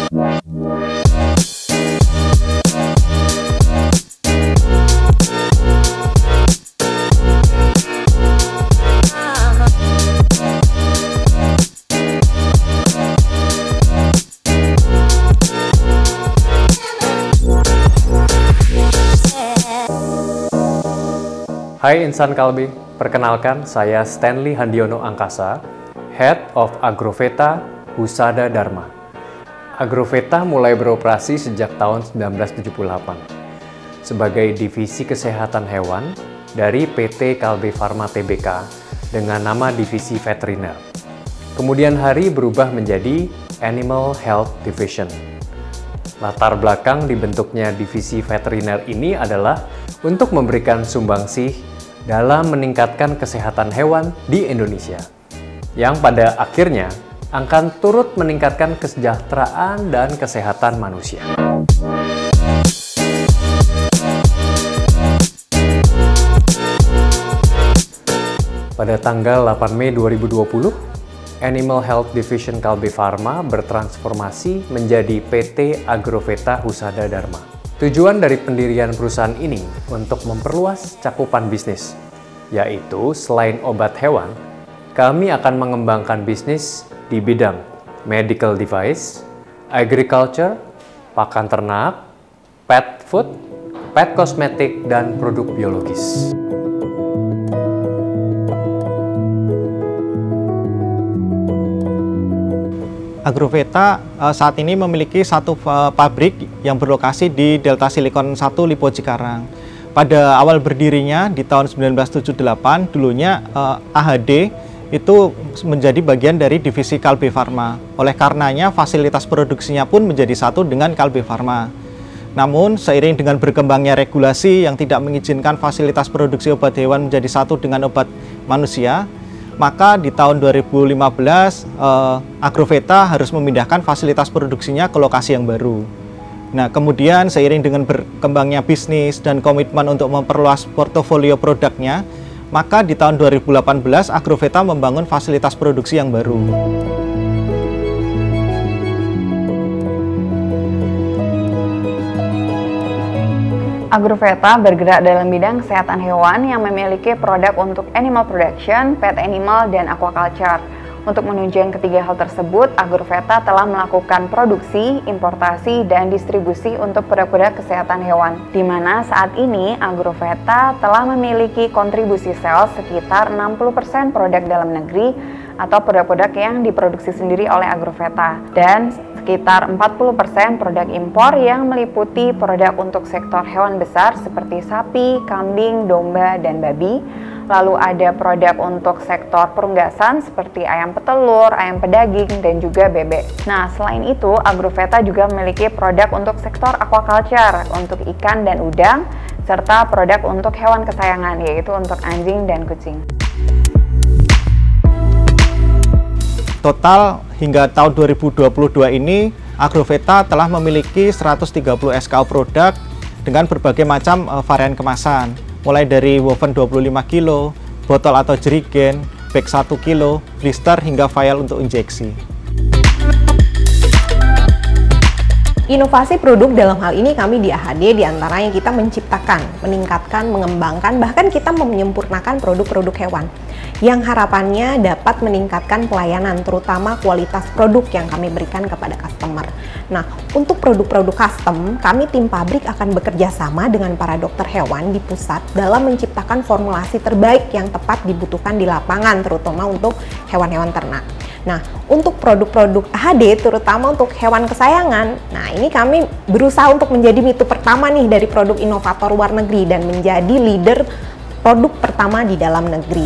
Hai Insan Kalbe, perkenalkan saya Stanley Handiono Angkasa, Head of Agroveta Husada Dharma. Agroveta mulai beroperasi sejak tahun 1978 sebagai divisi kesehatan hewan dari PT Kalbe Farma Tbk dengan nama Divisi Veteriner. Kemudian hari berubah menjadi Animal Health Division. Latar belakang dibentuknya divisi veteriner ini adalah untuk memberikan sumbangsih dalam meningkatkan kesehatan hewan di Indonesia, yang pada akhirnya akan turut meningkatkan kesejahteraan dan kesehatan manusia. Pada tanggal 8 Mei 2020, Animal Health Division Kalbe Farma bertransformasi menjadi PT Agroveta Husada Dharma. Tujuan dari pendirian perusahaan ini untuk memperluas cakupan bisnis, yaitu selain obat hewan, kami akan mengembangkan bisnis di bidang medical device, agriculture, pakan ternak, pet food, pet kosmetik, dan produk biologis. Agroveta saat ini memiliki satu pabrik yang berlokasi di Delta Silicon 1 Lipo Cikarang. Pada awal berdirinya di tahun 1978, dulunya AHD itu menjadi bagian dari divisi Kalbe Farma. Oleh karenanya fasilitas produksinya pun menjadi satu dengan Kalbe Farma. Namun seiring dengan berkembangnya regulasi yang tidak mengizinkan fasilitas produksi obat hewan menjadi satu dengan obat manusia, maka di tahun 2015 Agroveta harus memindahkan fasilitas produksinya ke lokasi yang baru. Nah, kemudian seiring dengan berkembangnya bisnis dan komitmen untuk memperluas portofolio produknya, maka di tahun 2018 Agroveta membangun fasilitas produksi yang baru. Agroveta bergerak dalam bidang kesehatan hewan yang memiliki produk untuk animal production, pet animal, dan aquaculture. Untuk menunjang ketiga hal tersebut, Agroveta telah melakukan produksi, importasi, dan distribusi untuk produk-produk kesehatan hewan. Di mana saat ini Agroveta telah memiliki kontribusi sales sekitar 60% produk dalam negeri atau produk-produk yang diproduksi sendiri oleh Agroveta, dan sekitar 40% produk impor yang meliputi produk untuk sektor hewan besar seperti sapi, kambing, domba, dan babi. Lalu ada produk untuk sektor perunggasan seperti ayam petelur, ayam pedaging, dan juga bebek. Nah, selain itu, Agroveta juga memiliki produk untuk sektor aquaculture, untuk ikan dan udang, serta produk untuk hewan kesayangan, yaitu untuk anjing dan kucing. Total hingga tahun 2022 ini, Agroveta telah memiliki 130 SKU produk dengan berbagai macam varian kemasan, mulai dari woven 25 kg, botol atau jerigen, bag 1 kg, blister hingga vial untuk injeksi. Inovasi produk dalam hal ini kami di AHD diantaranya kita menciptakan, meningkatkan, mengembangkan, bahkan kita menyempurnakan produk-produk hewan yang harapannya dapat meningkatkan pelayanan, terutama kualitas produk yang kami berikan kepada customer. Nah, untuk produk-produk custom, kami tim pabrik akan bekerja sama dengan para dokter hewan di pusat dalam menciptakan formulasi terbaik yang tepat dibutuhkan di lapangan, terutama untuk hewan-hewan ternak. Nah, untuk produk-produk AHD, terutama untuk hewan kesayangan, nah ini kami berusaha untuk menjadi mitra pertama nih dari produk inovator luar negeri dan menjadi leader produk pertama di dalam negeri.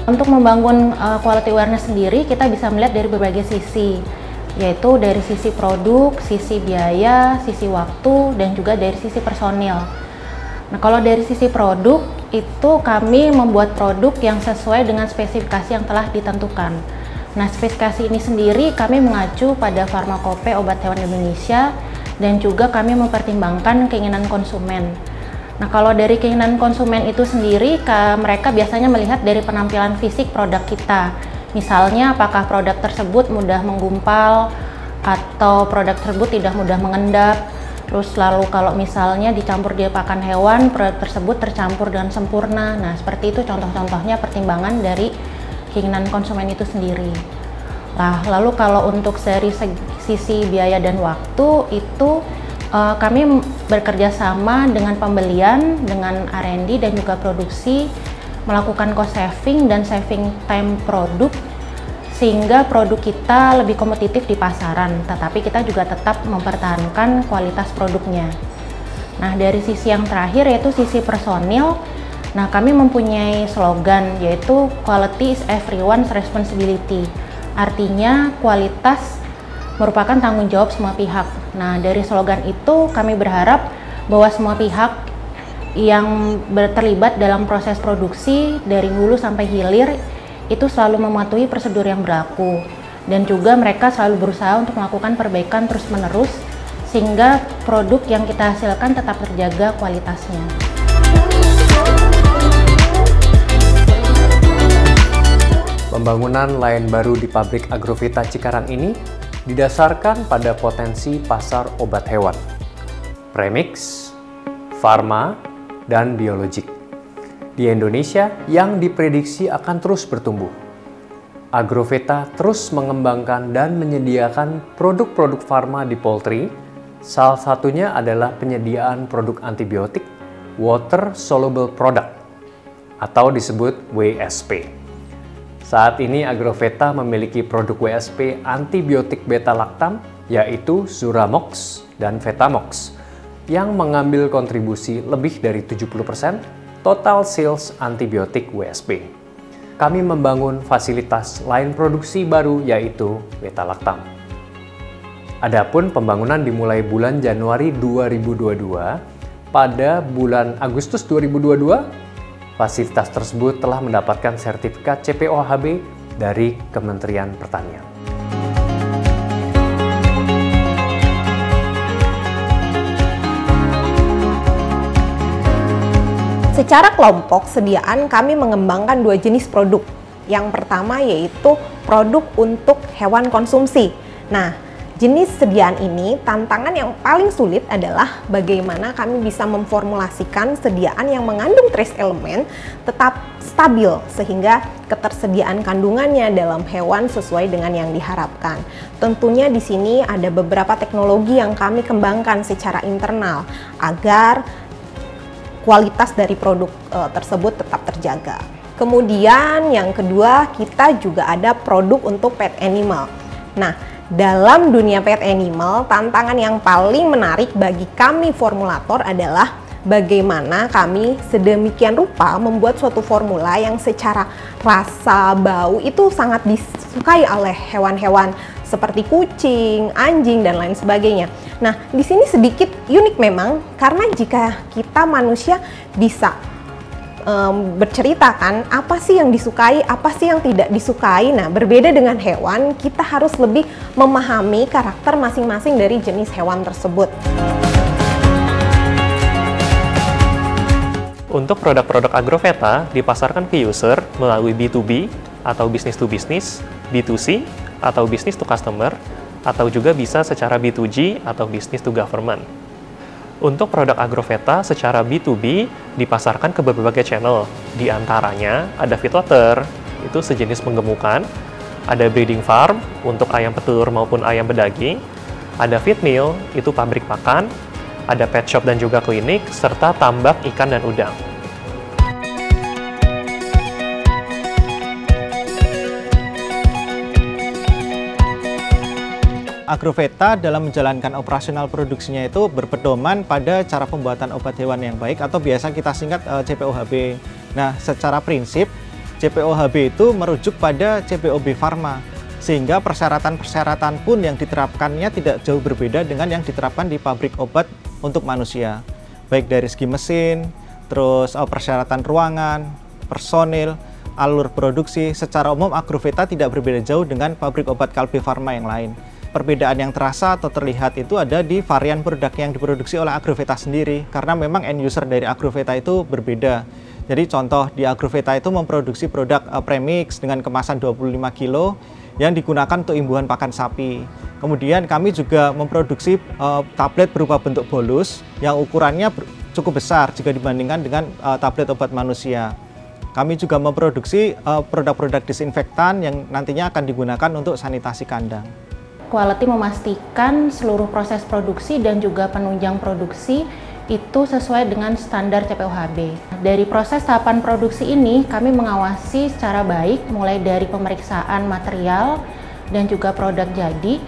Untuk membangun quality awareness sendiri, kita bisa melihat dari berbagai sisi, yaitu dari sisi produk, sisi biaya, sisi waktu, dan juga dari sisi personil. Nah, kalau dari sisi produk, itu kami membuat produk yang sesuai dengan spesifikasi yang telah ditentukan. Nah, spesifikasi ini sendiri kami mengacu pada Farmakope Obat Hewan Indonesia, dan juga kami mempertimbangkan keinginan konsumen. Nah, kalau dari keinginan konsumen itu sendiri, mereka biasanya melihat dari penampilan fisik produk kita. Misalnya, apakah produk tersebut mudah menggumpal atau produk tersebut tidak mudah mengendap. Terus lalu kalau misalnya dicampur di pakan hewan, produk tersebut tercampur dengan sempurna. Nah, seperti itu contoh-contohnya pertimbangan dari keinginan konsumen itu sendiri. Nah, lalu kalau untuk dari sisi biaya dan waktu itu kami bekerja sama dengan pembelian, dengan R&D dan juga produksi, melakukan cost saving dan saving time produk sehingga produk kita lebih kompetitif di pasaran, tetapi kita juga tetap mempertahankan kualitas produknya. Nah, dari sisi yang terakhir yaitu sisi personil, nah kami mempunyai slogan yaitu quality is everyone's responsibility. Artinya kualitas merupakan tanggung jawab semua pihak. Nah, dari slogan itu kami berharap bahwa semua pihak yang terlibat dalam proses produksi dari hulu sampai hilir itu selalu mematuhi prosedur yang berlaku, dan juga mereka selalu berusaha untuk melakukan perbaikan terus-menerus sehingga produk yang kita hasilkan tetap terjaga kualitasnya. Pembangunan lain baru di pabrik Agrofeta Cikarang ini didasarkan pada potensi pasar obat hewan, premix, farma, dan biologik di Indonesia yang diprediksi akan terus bertumbuh. Agrofeta terus mengembangkan dan menyediakan produk-produk farma di poultry, salah satunya adalah penyediaan produk antibiotik water soluble product atau disebut WSP. Saat ini Agrofeta memiliki produk WSP antibiotik beta-laktam yaitu Zuramox dan Vetamox yang mengambil kontribusi lebih dari 70% total sales antibiotik WSP. Kami membangun fasilitas lain produksi baru yaitu beta-laktam. Adapun pembangunan dimulai bulan Januari 2022, pada bulan Agustus 2022 fasilitas tersebut telah mendapatkan sertifikat CPOHB dari Kementerian Pertanian. Secara kelompok sediaan kami mengembangkan 2 jenis produk. Yang pertama yaitu produk untuk hewan konsumsi. Nah, jenis sediaan ini tantangan yang paling sulit adalah bagaimana kami bisa memformulasikan sediaan yang mengandung trace element tetap stabil sehingga ketersediaan kandungannya dalam hewan sesuai dengan yang diharapkan. Tentunya di sini ada beberapa teknologi yang kami kembangkan secara internal agar kualitas dari produk tersebut tetap terjaga. Kemudian yang kedua, kita juga ada produk untuk pet animal. Nah, dalam dunia pet animal, tantangan yang paling menarik bagi kami formulator adalah bagaimana kami sedemikian rupa membuat suatu formula yang secara rasa, bau itu sangat disukai oleh hewan-hewan seperti kucing, anjing, dan lain sebagainya. Nah, di sini sedikit unik memang, karena jika kita manusia bisa berceritakan apa sih yang disukai, apa sih yang tidak disukai. Nah, berbeda dengan hewan, kita harus lebih memahami karakter masing-masing dari jenis hewan tersebut. Untuk produk-produk Agrofeta dipasarkan ke user melalui B2B atau business to business, B2C atau business to customer, atau juga bisa secara B2G atau business to government. Untuk produk Agrofeta secara B2B dipasarkan ke berbagai channel, di antaranya ada feedlotter, itu sejenis penggemukan, ada breeding farm untuk ayam petelur maupun ayam bedaging, ada feed mill, itu pabrik pakan, ada pet shop dan juga klinik, serta tambak ikan dan udang. Agrofeta dalam menjalankan operasional produksinya itu berpedoman pada cara pembuatan obat hewan yang baik atau biasa kita singkat CPOHB. Nah, secara prinsip CPOHB itu merujuk pada CPOB Pharma, sehingga persyaratan-persyaratan pun yang diterapkannya tidak jauh berbeda dengan yang diterapkan di pabrik obat untuk manusia, baik dari segi mesin, terus persyaratan ruangan, personil, alur produksi. Secara umum Agrofeta tidak berbeda jauh dengan pabrik obat Kalbe Pharma yang lain. perbedaan yang terasa atau terlihat itu ada di varian produk yang diproduksi oleh Agroveta sendiri, karena memang end user dari Agroveta itu berbeda. Jadi contoh di Agroveta itu memproduksi produk premix dengan kemasan 25 kilo yang digunakan untuk imbuhan pakan sapi. Kemudian kami juga memproduksi tablet berupa bentuk bolus yang ukurannya cukup besar jika dibandingkan dengan tablet obat manusia. Kami juga memproduksi produk-produk disinfektan yang nantinya akan digunakan untuk sanitasi kandang. Quality memastikan seluruh proses produksi dan juga penunjang produksi itu sesuai dengan standar CPOHB. Dari proses tahapan produksi ini, kami mengawasi secara baik mulai dari pemeriksaan material dan juga produk jadi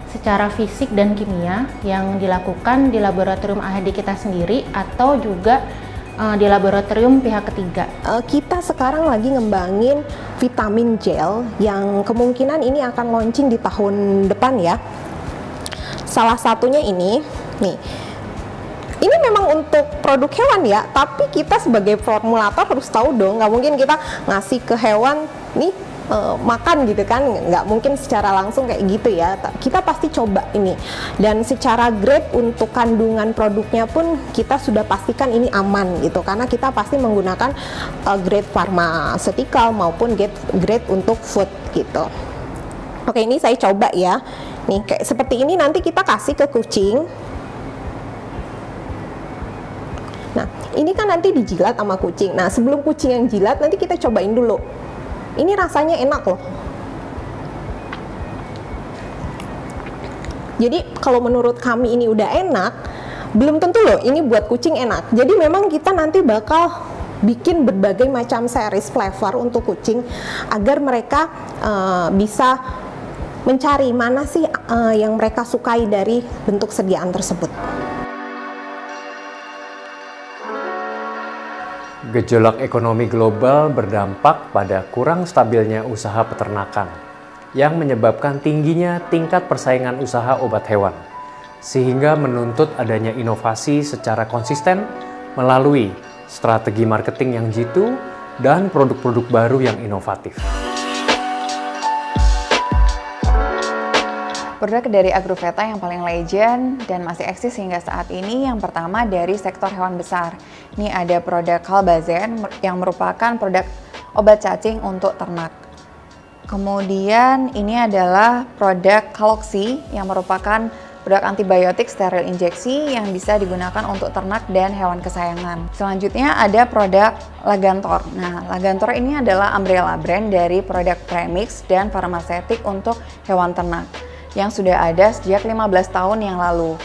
secara fisik dan kimia yang dilakukan di laboratorium AHD kita sendiri atau juga di laboratorium pihak ketiga. Kita sekarang lagi ngembangin vitamin gel yang kemungkinan ini akan launching di tahun depan ya. Salah satunya ini, nih. Ini memang untuk produk hewan ya, tapi kita sebagai formulator harus tahu dong, nggak mungkin kita ngasih ke hewan, nih makan gitu kan, nggak mungkin secara langsung kayak gitu ya. Kita pasti coba ini, dan secara grade untuk kandungan produknya pun kita sudah pastikan ini aman gitu, karena kita pasti menggunakan grade pharmaceutical maupun grade untuk food gitu. Oke, ini saya coba ya, nih kayak seperti ini nanti kita kasih ke kucing. Nah, ini kan nanti dijilat sama kucing. Nah, sebelum kucing yang jilat, nanti kita cobain dulu. Ini rasanya enak loh. Jadi kalau menurut kami ini udah enak, belum tentu loh ini buat kucing enak. Jadi memang kita nanti bakal bikin berbagai macam series flavor untuk kucing agar mereka bisa mencari mana sih yang mereka sukai dari bentuk sediaan tersebut. Gejolak ekonomi global berdampak pada kurang stabilnya usaha peternakan yang menyebabkan tingginya tingkat persaingan usaha obat hewan, sehingga menuntut adanya inovasi secara konsisten melalui strategi marketing yang jitu dan produk-produk baru yang inovatif. Produk dari Agroveta yang paling legend dan masih eksis hingga saat ini yang pertama dari sektor hewan besar. Ini ada produk Kalbazen yang merupakan produk obat cacing untuk ternak. Kemudian ini adalah produk Kaloxi yang merupakan produk antibiotik steril injeksi yang bisa digunakan untuk ternak dan hewan kesayangan. Selanjutnya ada produk Lagantor. Nah, Lagantor ini adalah umbrella brand dari produk premix dan farmaseutik untuk hewan ternak yang sudah ada sejak 15 tahun yang lalu.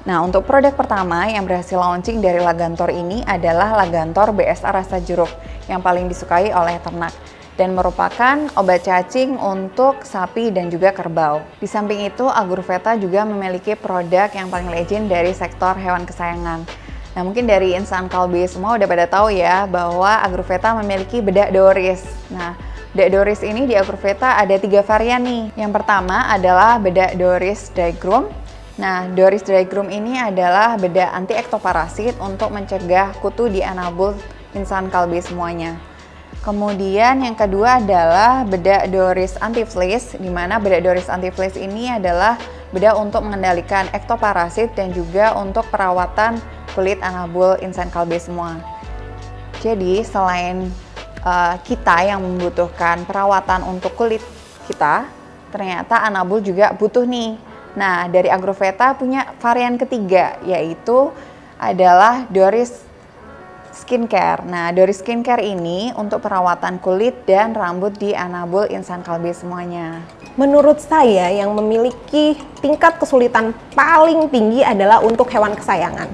Nah, untuk produk pertama yang berhasil launching dari Lagantor ini adalah Lagantor BSA rasa jeruk yang paling disukai oleh ternak dan merupakan obat cacing untuk sapi dan juga kerbau. Di samping itu, Agroveta juga memiliki produk yang paling legend dari sektor hewan kesayangan. Nah, mungkin dari insan Kalbe semua udah pada tahu ya bahwa Agroveta memiliki bedak Doris. Nah, bedak Doris ini di Agroveta ada 3 varian nih. Yang pertama adalah bedak Doris Drygroom. Nah, Doris Drygroom ini adalah bedak anti ektoparasit untuk mencegah kutu di anabul insan Kalbe semuanya. Kemudian yang kedua adalah bedak Doris Anti-Fleas, di mana bedak Doris Anti-Fleas ini adalah bedak untuk mengendalikan ektoparasit dan juga untuk perawatan kulit anabul insan Kalbe semua. Jadi selain kita yang membutuhkan perawatan untuk kulit kita, ternyata anabul juga butuh nih. Nah, dari Agroveta punya varian ketiga, yaitu adalah Doris Skincare. Nah, Doris Skincare ini untuk perawatan kulit dan rambut di anabul insan Kalbe semuanya. Menurut saya yang memiliki tingkat kesulitan paling tinggi adalah untuk hewan kesayangan.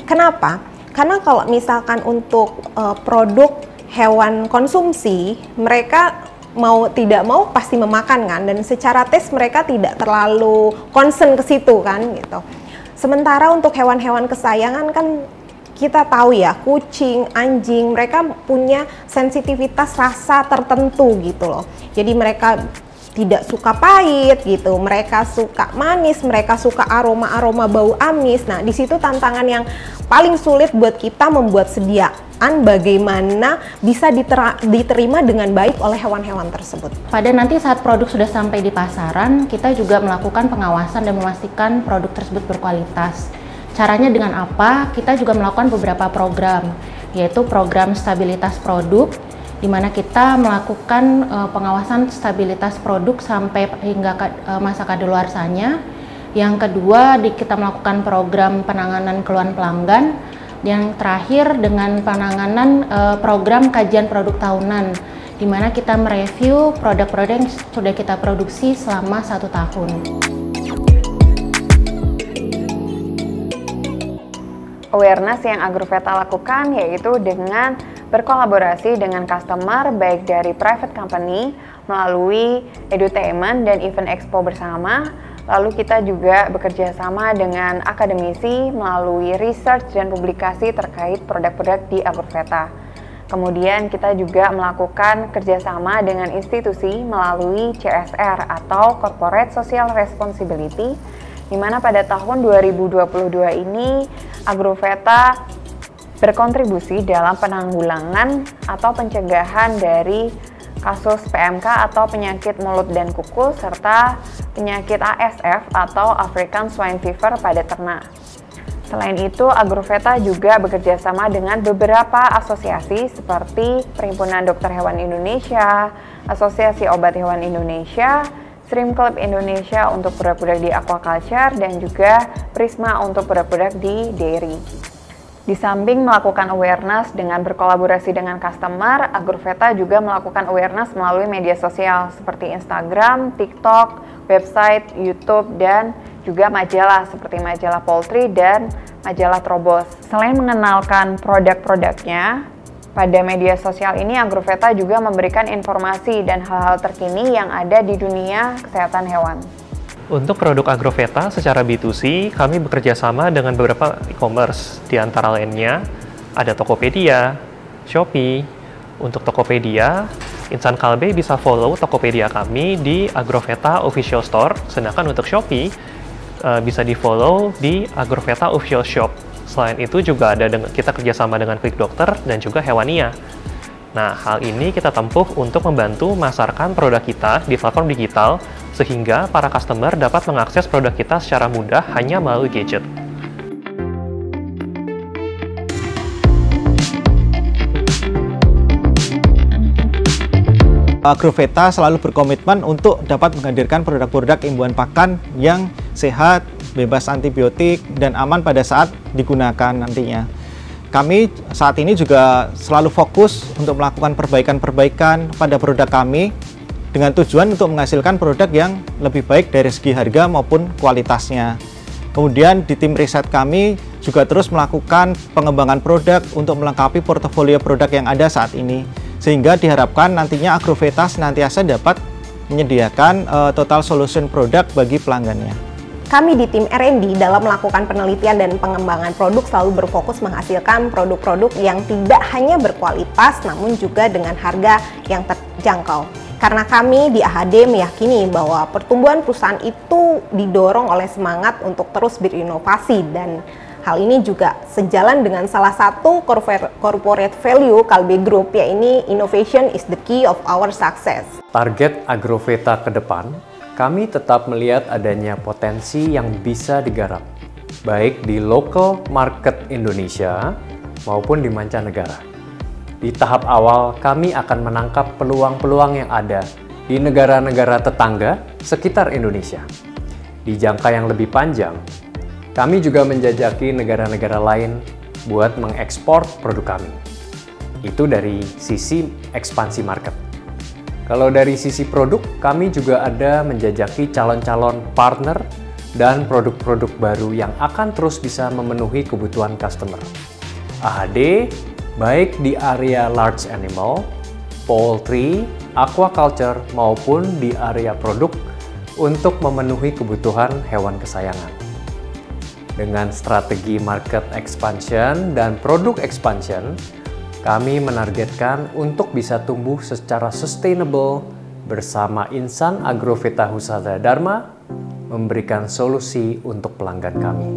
Kenapa? Karena kalau misalkan untuk produk hewan konsumsi, mereka mau tidak mau pasti memakan kan, dan secara tes mereka tidak terlalu concern ke situ kan gitu. Sementara untuk hewan-hewan kesayangan kan kita tahu ya, kucing, anjing, mereka punya sensitivitas rasa tertentu gitu loh. Jadi mereka tidak suka pahit gitu, mereka suka manis, mereka suka aroma-aroma bau amis. Nah, di situ tantangan yang paling sulit buat kita membuat perusahaan bagaimana bisa diterima dengan baik oleh hewan-hewan tersebut. Pada nanti saat produk sudah sampai di pasaran, kita juga melakukan pengawasan dan memastikan produk tersebut berkualitas. Caranya dengan apa? Kita juga melakukan beberapa program, yaitu program stabilitas produk, di mana kita melakukan pengawasan stabilitas produk sampai hingga masa kadaluarsanya. Yang kedua, kita melakukan program penanganan keluhan pelanggan. Yang terakhir dengan penanganan program kajian produk tahunan, di mana kita mereview produk-produk yang sudah kita produksi selama 1 tahun. Awareness yang Agrofeta lakukan yaitu dengan berkolaborasi dengan customer baik dari private company melalui edutainment dan event expo bersama. Lalu kita juga bekerja sama dengan akademisi melalui research dan publikasi terkait produk-produk di Agrofeta. Kemudian kita juga melakukan kerjasama dengan institusi melalui CSR atau Corporate Social Responsibility, di mana pada tahun 2022 ini Agrofeta berkontribusi dalam penanggulangan atau pencegahan dari kasus PMK atau penyakit mulut dan kuku serta penyakit ASF atau African Swine Fever pada ternak. Selain itu, Agrofeta juga bekerja sama dengan beberapa asosiasi seperti Perhimpunan Dokter Hewan Indonesia, Asosiasi Obat Hewan Indonesia, Shrimp Club Indonesia untuk produk-produk di aquaculture, dan juga Prisma untuk produk-produk di dairy. Di samping melakukan awareness dengan berkolaborasi dengan customer, Agrofeta juga melakukan awareness melalui media sosial seperti Instagram, TikTok, website, YouTube, dan juga majalah seperti majalah Poultry dan majalah Trobos. Selain mengenalkan produk-produknya, pada media sosial ini Agrofeta juga memberikan informasi dan hal-hal terkini yang ada di dunia kesehatan hewan. Untuk produk Agrofeta secara B2C, kami bekerja sama dengan beberapa e-commerce. Di antara lainnya, ada Tokopedia, Shopee. Untuk Tokopedia, insan Kalbe bisa follow Tokopedia kami di Agrofeta Official Store. Sedangkan untuk Shopee, bisa di-follow di Agrofeta Official Shop. Selain itu juga kita kerjasama dengan Quick Doctor dan juga Hewania. Nah, hal ini kita tempuh untuk membantu memasarkan produk kita di platform digital, sehingga para customer dapat mengakses produk kita secara mudah hanya melalui gadget. Agrofeta selalu berkomitmen untuk dapat menghadirkan produk-produk imbuhan pakan yang sehat, bebas antibiotik, dan aman pada saat digunakan nantinya. Kami saat ini juga selalu fokus untuk melakukan perbaikan-perbaikan pada produk kami dengan tujuan untuk menghasilkan produk yang lebih baik dari segi harga maupun kualitasnya. Kemudian di tim riset kami juga terus melakukan pengembangan produk untuk melengkapi portofolio produk yang ada saat ini, sehingga diharapkan nantinya Agrofeta senantiasa dapat menyediakan total solution produk bagi pelanggannya. Kami di tim R&D dalam melakukan penelitian dan pengembangan produk selalu berfokus menghasilkan produk-produk yang tidak hanya berkualitas namun juga dengan harga yang terjangkau. Karena kami di AHD meyakini bahwa pertumbuhan perusahaan itu didorong oleh semangat untuk terus berinovasi, dan hal ini juga sejalan dengan salah satu corporate value Kalbe Group, yaitu innovation is the key of our success. Target Agrofeta ke depan, kami tetap melihat adanya potensi yang bisa digarap, baik di local market Indonesia maupun di mancanegara. Di tahap awal, kami akan menangkap peluang-peluang yang ada di negara-negara tetangga sekitar Indonesia. Di jangka yang lebih panjang, kami juga menjajaki negara-negara lain buat mengekspor produk kami. Itu dari sisi ekspansi market. Kalau dari sisi produk, kami juga ada menjajaki calon-calon partner dan produk-produk baru yang akan terus bisa memenuhi kebutuhan customer. AHD, baik di area large animal, poultry, aquaculture, maupun di area produk untuk memenuhi kebutuhan hewan kesayangan. Dengan strategi market expansion dan produk expansion, kami menargetkan untuk bisa tumbuh secara sustainable bersama insan Agrofeta Husada Dharma, memberikan solusi untuk pelanggan kami.